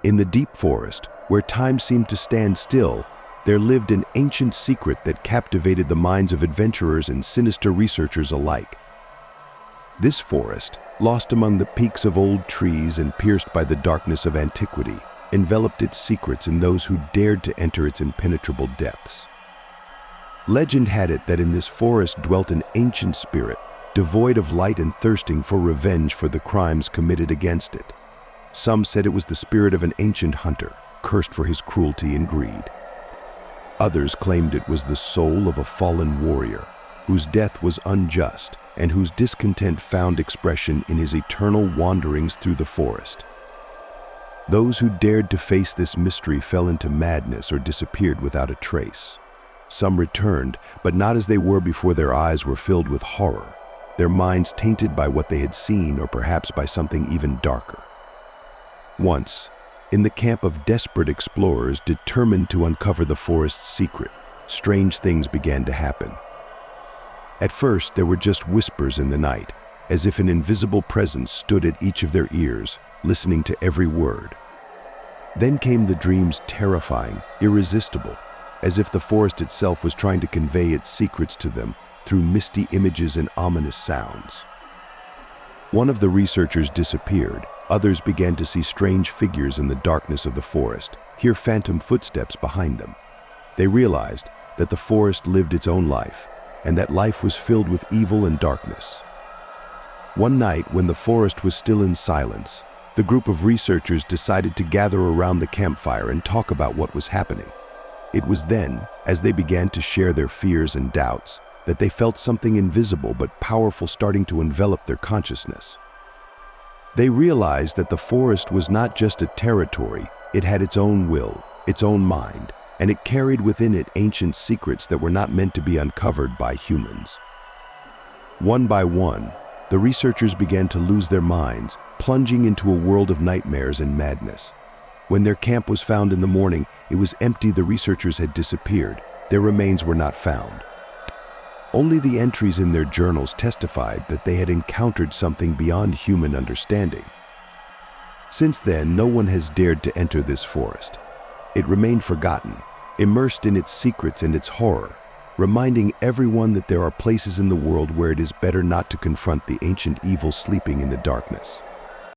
In the deep forest, where time seemed to stand still, there lived an ancient secret that captivated the minds of adventurers and sinister researchers alike. This forest, lost among the peaks of old trees and pierced by the darkness of antiquity, enveloped its secrets in those who dared to enter its impenetrable depths. Legend had it that in this forest dwelt an ancient spirit, devoid of light and thirsting for revenge for the crimes committed against it. Some said it was the spirit of an ancient hunter, cursed for his cruelty and greed. Others claimed it was the soul of a fallen warrior, whose death was unjust and whose discontent found expression in his eternal wanderings through the forest. Those who dared to face this mystery fell into madness or disappeared without a trace. Some returned, but not as they were before. Their eyes were filled with horror, their minds tainted by what they had seen or perhaps by something even darker. Once, in the camp of desperate explorers determined to uncover the forest's secret, strange things began to happen. At first, there were just whispers in the night, as if an invisible presence stood at each of their ears, listening to every word. Then came the dreams, terrifying, irresistible, as if the forest itself was trying to convey its secrets to them through misty images and ominous sounds. One of the researchers disappeared. Others began to see strange figures in the darkness of the forest, hear phantom footsteps behind them. They realized that the forest lived its own life, and that life was filled with evil and darkness. One night, when the forest was still in silence, the group of researchers decided to gather around the campfire and talk about what was happening. It was then, as they began to share their fears and doubts, that they felt something invisible but powerful starting to envelop their consciousness. They realized that the forest was not just a territory, it had its own will, its own mind, and it carried within it ancient secrets that were not meant to be uncovered by humans. One by one, the researchers began to lose their minds, plunging into a world of nightmares and madness. When their camp was found in the morning, it was empty. The researchers had disappeared. Their remains were not found. Only the entries in their journals testified that they had encountered something beyond human understanding. Since then, no one has dared to enter this forest. It remained forgotten, immersed in its secrets and its horror, reminding everyone that there are places in the world where it is better not to confront the ancient evil sleeping in the darkness.